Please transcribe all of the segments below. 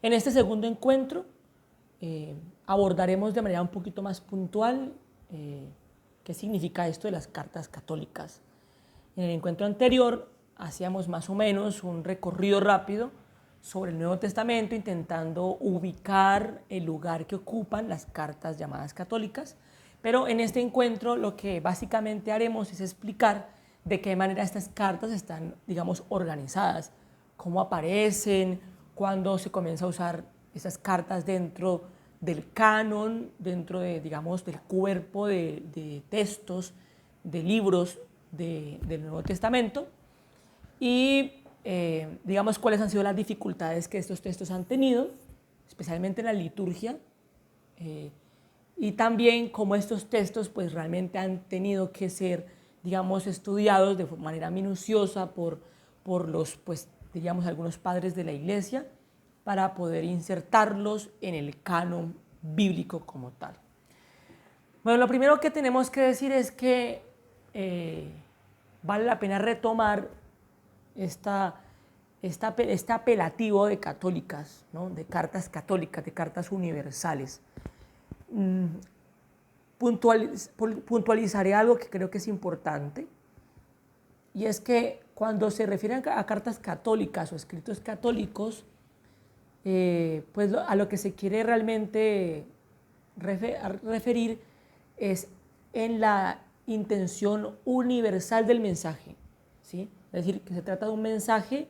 En este segundo encuentro abordaremos de manera un poquito más puntual qué significa esto de las cartas católicas. En el encuentro anterior hacíamos más o menos un recorrido rápido sobre el Nuevo Testamento, intentando ubicar el lugar que ocupan las cartas llamadas católicas, pero en este encuentro lo que básicamente haremos es explicar de qué manera estas cartas están, digamos, organizadas, cómo aparecen, cuándo se comienza a usar esas cartas dentro del canon, dentro de, digamos, del cuerpo de textos, de libros del Nuevo Testamento, y digamos cuáles han sido las dificultades que estos textos han tenido, especialmente en la liturgia, y también cómo estos textos pues realmente han tenido que ser, digamos, estudiados de manera minuciosa por los, pues, diríamos, algunos padres de la Iglesia para poder insertarlos en el canon bíblico como tal. Bueno, lo primero que tenemos que decir es que vale la pena retomar este apelativo de católicas, ¿no? De cartas católicas, de cartas universales. Puntualizaré algo que creo que es importante, y es que cuando se refieren a cartas católicas o escritos católicos, pues a lo que se quiere realmente referir es en la intención universal del mensaje, ¿sí? Es decir, que se trata de un mensaje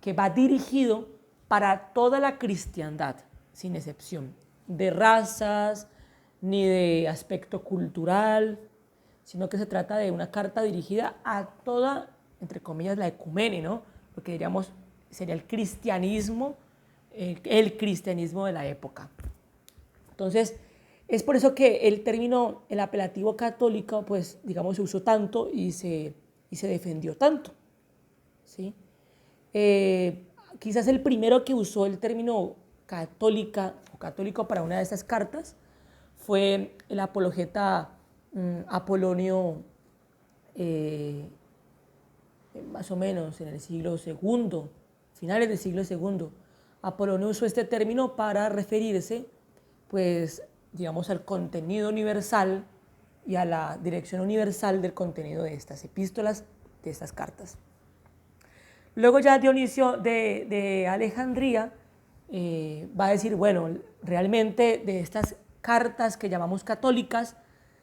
que va dirigido para toda la cristiandad, sin excepción, de razas ni de aspecto cultural, sino que se trata de una carta dirigida a toda, entre comillas, la ecumene, ¿no? Lo que diríamos sería el cristianismo de la época. Entonces, es por eso que el término, el apelativo católico, pues, digamos, se usó tanto y se defendió tanto, ¿sí? Quizás el primero que usó el término católica o católico para una de estas cartas fue el apologeta Apolonio, más o menos en el siglo II, finales del siglo II. Apolonio usó este término para referirse, pues, digamos, al contenido universal y a la dirección universal del contenido de estas epístolas, de estas cartas. Luego ya Dionisio de Alejandría va a decir, bueno, realmente de estas cartas que llamamos católicas,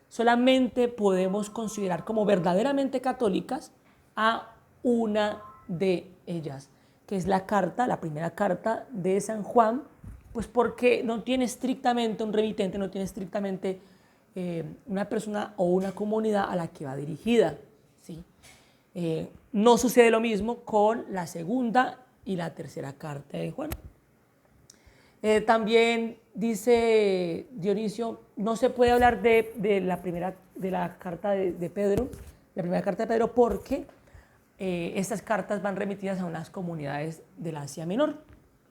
solamente podemos considerar como verdaderamente católicas a una de ellas, que es la carta, la primera carta de San Juan, pues porque no tiene estrictamente un remitente, no tiene estrictamente una persona o una comunidad a la que va dirigida, ¿sí? No sucede lo mismo con la segunda y la tercera carta de Juan. También dice Dionisio, no se puede hablar de la carta de Pedro, la primera carta de Pedro, porque estas cartas van remitidas a unas comunidades del Asia Menor,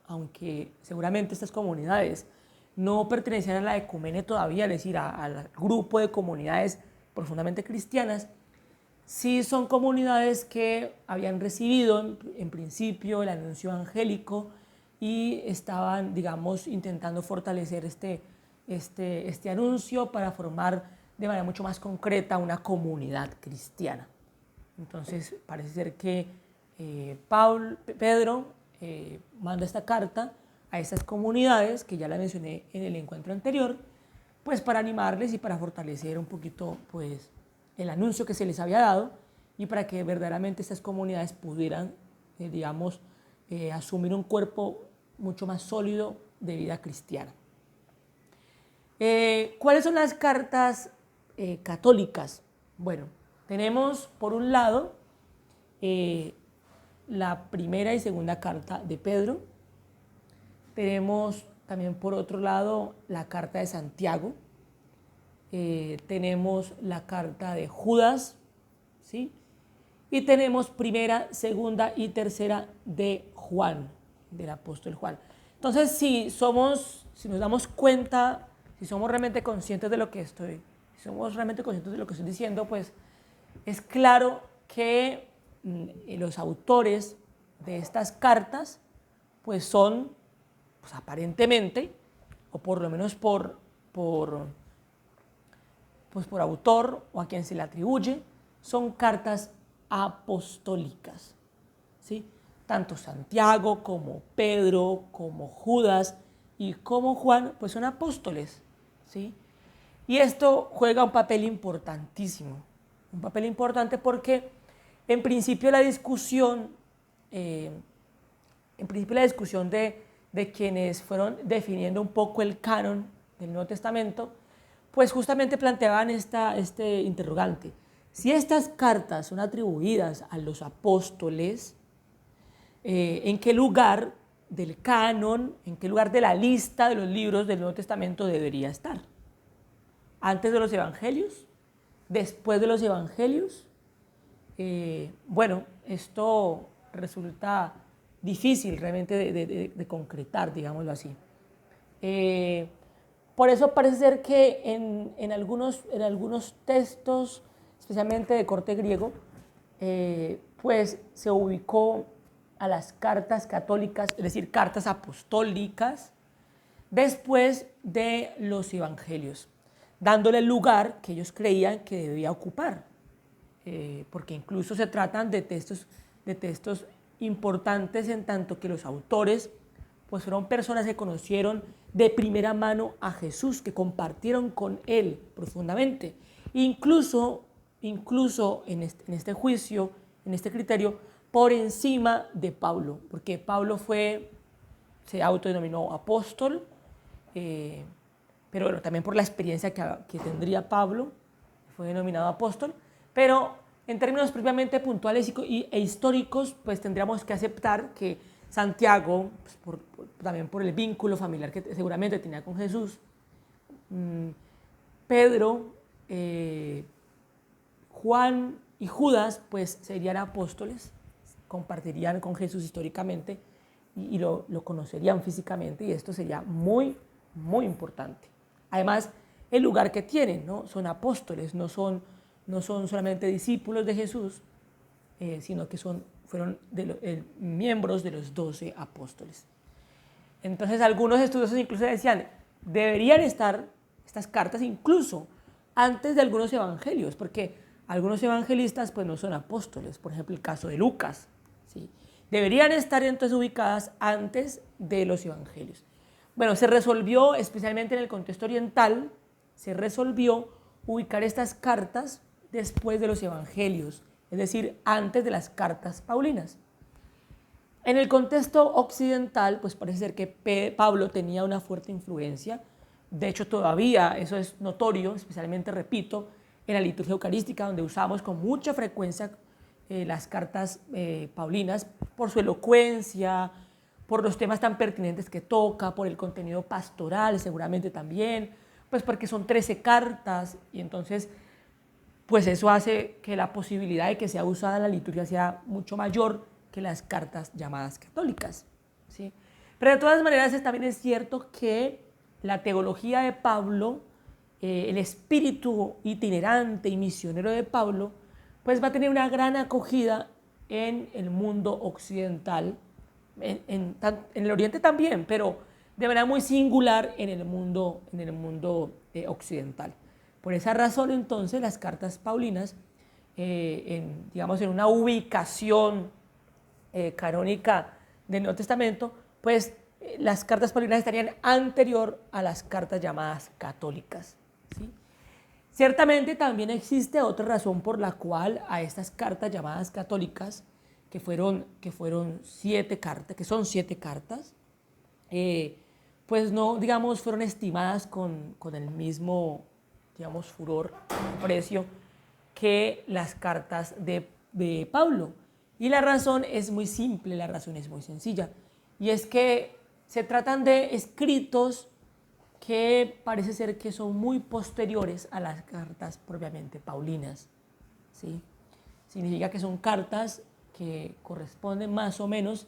aunque seguramente estas comunidades no pertenecían a la ecumene todavía, es decir, al grupo de comunidades profundamente cristianas. Sí son comunidades que habían recibido en principio el anuncio evangélico y estaban, digamos, intentando fortalecer este anuncio para formar de manera mucho más concreta una comunidad cristiana. Entonces parece ser que Pedro manda esta carta a estas comunidades que ya la mencioné en el encuentro anterior, pues para animarles y para fortalecer un poquito, pues, el anuncio que se les había dado, y para que verdaderamente estas comunidades pudieran, digamos, asumir un cuerpo mucho más sólido de vida cristiana. ¿Cuáles son las cartas católicas? Bueno, tenemos por un lado la primera y segunda carta de Pedro. Tenemos también por otro lado la carta de Santiago. Tenemos la carta de Judas, ¿sí? Y tenemos primera, segunda y tercera de Juan, del apóstol Juan. Entonces, si nos damos cuenta, si somos realmente conscientes de lo que estoy diciendo, pues es claro que los autores de estas cartas pues son pues aparentemente, o por lo menos por autor o a quien se le atribuye, son cartas apostólicas, ¿sí? Tanto Santiago como Pedro, como Judas y como Juan, pues son apóstoles, ¿sí? Y esto juega un papel importantísimo, un papel importante porque en principio la discusión, de quienes fueron definiendo un poco el canon del Nuevo Testamento, pues justamente planteaban este interrogante. Si estas cartas son atribuidas a los apóstoles, ¿en qué lugar del canon, en qué lugar de la lista de los libros del Nuevo Testamento debería estar? ¿Antes de los evangelios? ¿Después de los evangelios? Bueno, esto resulta difícil realmente de concretar, digámoslo así. Por eso parece ser que en algunos textos, especialmente de corte griego, pues se ubicó a las cartas católicas, es decir, cartas apostólicas, después de los evangelios, dándole el lugar que ellos creían que debía ocupar, porque incluso se tratan de textos importantes en tanto que los autores pues fueron personas que conocieron de primera mano a Jesús, que compartieron con él profundamente. Incluso en este juicio, en este criterio, por encima de Pablo, porque Pablo se autodenominó apóstol, pero bueno, también por la experiencia que tendría Pablo, fue denominado apóstol, pero en términos propiamente puntuales e históricos, pues tendríamos que aceptar que Santiago, pues también por el vínculo familiar que seguramente tenía con Jesús, Pedro, Juan y Judas, pues serían apóstoles, compartirían con Jesús históricamente y lo conocerían físicamente, y esto sería muy, muy importante. Además, el lugar que tienen, ¿no? Son apóstoles, no son solamente discípulos de Jesús, sino que fueron miembros de los 12 apóstoles. Entonces, algunos estudiosos incluso decían, deberían estar estas cartas incluso antes de algunos evangelios, porque algunos evangelistas pues no son apóstoles, por ejemplo el caso de Lucas, ¿sí? Deberían estar entonces ubicadas antes de los evangelios. Bueno, se resolvió, especialmente en el contexto oriental, se resolvió ubicar estas cartas después de los evangelios, es decir, antes de las cartas paulinas. En el contexto occidental, pues parece ser que Pablo tenía una fuerte influencia. De hecho, todavía eso es notorio, especialmente, repito, en la liturgia eucarística, donde usamos con mucha frecuencia las cartas paulinas por su elocuencia, por los temas tan pertinentes que toca, por el contenido pastoral seguramente también, pues porque son 13 cartas y entonces pues eso hace que la posibilidad de que sea usada en la liturgia sea mucho mayor que las cartas llamadas católicas, ¿sí? Pero de todas maneras también es cierto que la teología de Pablo, el espíritu itinerante y misionero de Pablo, pues va a tener una gran acogida en el mundo occidental, en el Oriente también, pero de manera muy singular en el mundo occidental. Por esa razón, entonces, las cartas paulinas, digamos, en una ubicación canónica del Nuevo Testamento, pues las cartas paulinas estarían anterior a las cartas llamadas católicas, ¿sí? Ciertamente también existe otra razón por la cual a estas cartas llamadas católicas, que fueron 7 cartas, que son 7 cartas, pues no, digamos, fueron estimadas con el mismo, digamos, furor, precio que las cartas de Pablo. Y la razón es muy simple, la razón es muy sencilla, y es que se tratan de escritos que parece ser que son muy posteriores a las cartas propiamente paulinas, ¿sí? Significa que son cartas que corresponden más o menos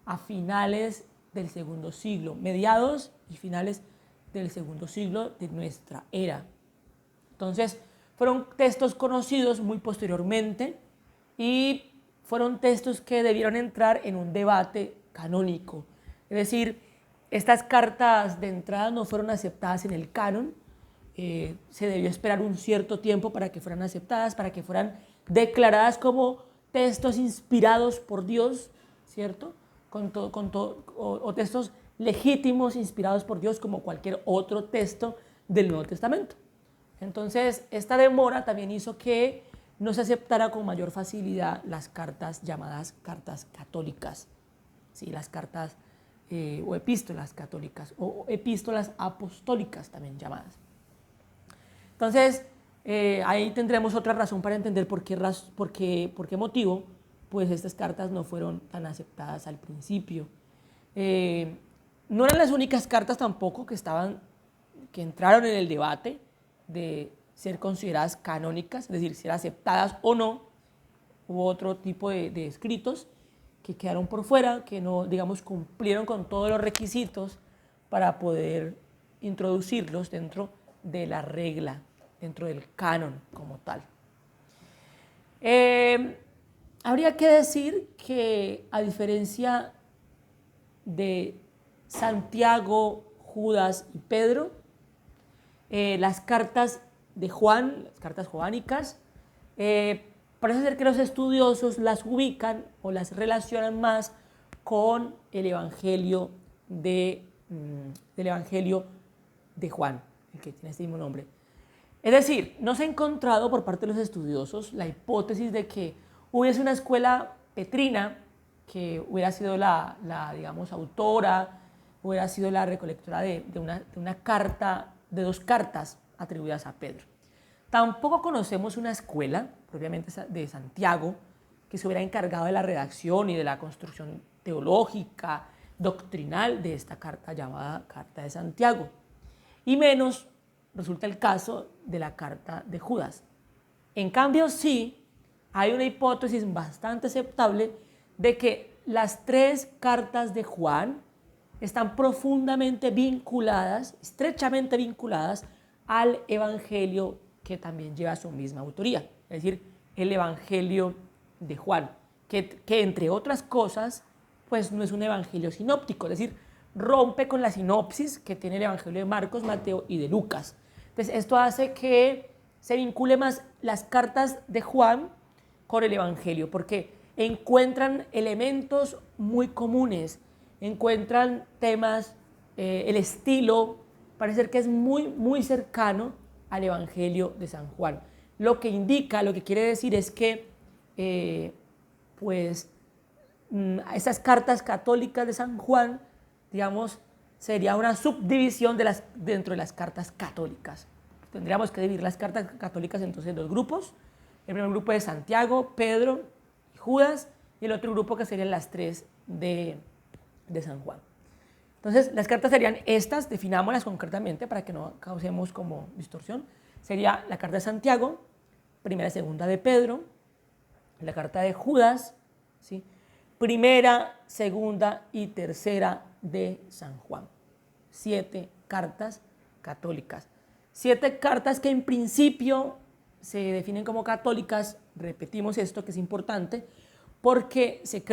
a finales del segundo siglo, mediados y finales del segundo siglo de nuestra era. Entonces, fueron textos conocidos muy posteriormente y fueron textos que debieron entrar en un debate canónico. Es decir, Estas cartas de entrada no fueron aceptadas en el canon. Se debió esperar un cierto tiempo para que fueran aceptadas, para que fueran declaradas como textos inspirados por Dios, ¿cierto? O textos legítimos inspirados por Dios como cualquier otro texto del Nuevo Testamento. Entonces, esta demora también hizo que no se aceptara con mayor facilidad las cartas llamadas cartas católicas, ¿sí? Las cartas o epístolas católicas o epístolas apostólicas también llamadas. Entonces, ahí tendremos otra razón para entender por qué motivo pues estas cartas no fueron tan aceptadas al principio. No eran las únicas cartas tampoco que entraron en el debate de ser consideradas canónicas, es decir, ser aceptadas o no. Hubo otro tipo de escritos que quedaron por fuera, que no, digamos, cumplieron con todos los requisitos para poder introducirlos dentro de la regla, dentro del canon como tal. Habría que decir que, a diferencia de Santiago, Judas y Pedro, las cartas de Juan, las cartas joánicas, parece ser que los estudiosos las ubican o las relacionan más con el Evangelio del Evangelio de Juan, el que tiene este mismo nombre. Es decir, no se ha encontrado por parte de los estudiosos la hipótesis de que hubiese una escuela petrina que hubiera sido digamos, autora, hubiera sido la recolectora de una carta, de 2 cartas atribuidas a Pedro. Tampoco conocemos una escuela, propiamente de Santiago, que se hubiera encargado de la redacción y de la construcción teológica, doctrinal de esta carta llamada Carta de Santiago. Y menos resulta el caso de la carta de Judas. En cambio, sí, hay una hipótesis bastante aceptable de que las 3 cartas de Juan están profundamente vinculadas, estrechamente vinculadas al Evangelio que también lleva su misma autoría, es decir, el Evangelio de Juan, que entre otras cosas, pues no es un evangelio sinóptico, es decir, rompe con la sinopsis que tiene el Evangelio de Marcos, Mateo y de Lucas. Entonces, esto hace que se vincule más las cartas de Juan con el Evangelio, porque encuentran elementos muy comunes, encuentran temas, el estilo, parece ser que es muy, muy cercano al Evangelio de San Juan. Lo que quiere decir es que, esas cartas católicas de San Juan, digamos, sería una subdivisión dentro de las cartas católicas. Tendríamos que dividir las cartas católicas entonces en 2 grupos. El primer grupo es Santiago, Pedro y Judas, y el otro grupo que serían las 3 de San Juan. Entonces, las cartas serían estas, definámoslas concretamente para que no causemos como distorsión. Sería la carta de Santiago, primera y segunda de Pedro, la carta de Judas, ¿sí? Primera, segunda y tercera de San Juan. 7 cartas católicas. 7 cartas que en principio se definen como católicas. Repetimos esto que es importante, porque se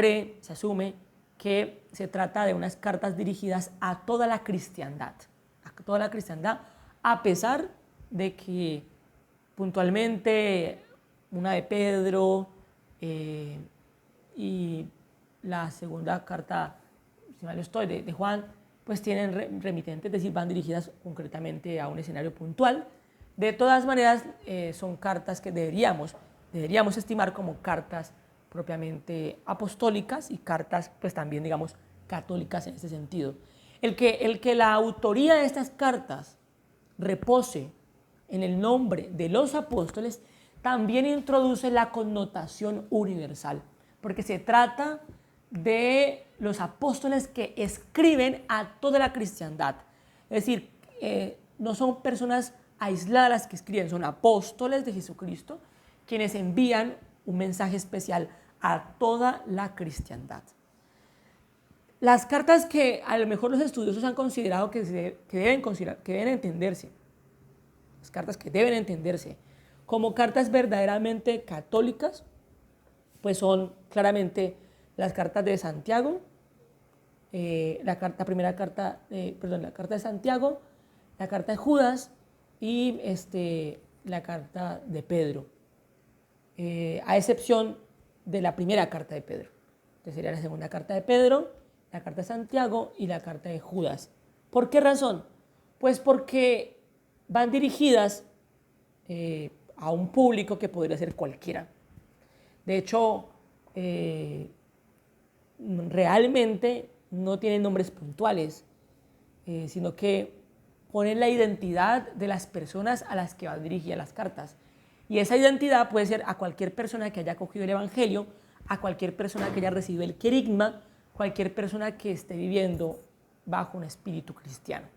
asume que se trata de unas cartas dirigidas a toda la cristiandad, a pesar de que puntualmente una de Pedro y la segunda carta, si mal no estoy, de Juan, pues tienen remitentes, es decir, van dirigidas concretamente a un escenario puntual. De todas maneras, son cartas que deberíamos estimar como cartas propiamente apostólicas y cartas, pues también, digamos, católicas en ese sentido. El que la autoría de estas cartas repose en el nombre de los apóstoles también introduce la connotación universal, porque se trata de los apóstoles que escriben a toda la cristiandad. Es decir, no son personas aisladas las que escriben, son apóstoles de Jesucristo quienes envían un mensaje especial a toda la cristiandad. Las cartas que a lo mejor los estudiosos han considerado que deben entenderse, las cartas que deben entenderse como cartas verdaderamente católicas, pues son claramente las cartas de Santiago, la carta de Santiago, la carta de Judas y la carta de Pedro, a excepción de la primera carta de Pedro. Entonces sería la segunda carta de Pedro, la carta de Santiago y la carta de Judas. ¿Por qué razón? Pues porque van dirigidas a un público que podría ser cualquiera. De hecho, realmente no tienen nombres puntuales, sino que ponen la identidad de las personas a las que van dirigidas las cartas. Y esa identidad puede ser a cualquier persona que haya acogido el Evangelio, a cualquier persona que haya recibido el querigma, cualquier persona que esté viviendo bajo un espíritu cristiano.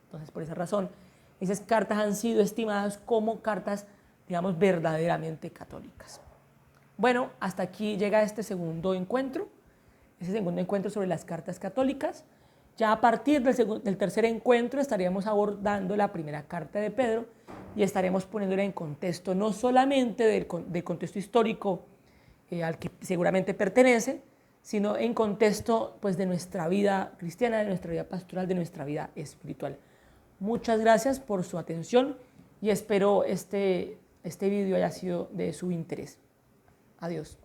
Entonces, por esa razón, esas cartas han sido estimadas como cartas, digamos, verdaderamente católicas. Bueno, hasta aquí llega este segundo encuentro sobre las cartas católicas. Ya a partir del tercer encuentro estaríamos abordando la primera carta de Pedro y estaremos poniéndola en contexto, no solamente del contexto histórico al que seguramente pertenece, sino en contexto pues, de nuestra vida cristiana, de nuestra vida pastoral, de nuestra vida espiritual. Muchas gracias por su atención y espero este video haya sido de su interés. Adiós.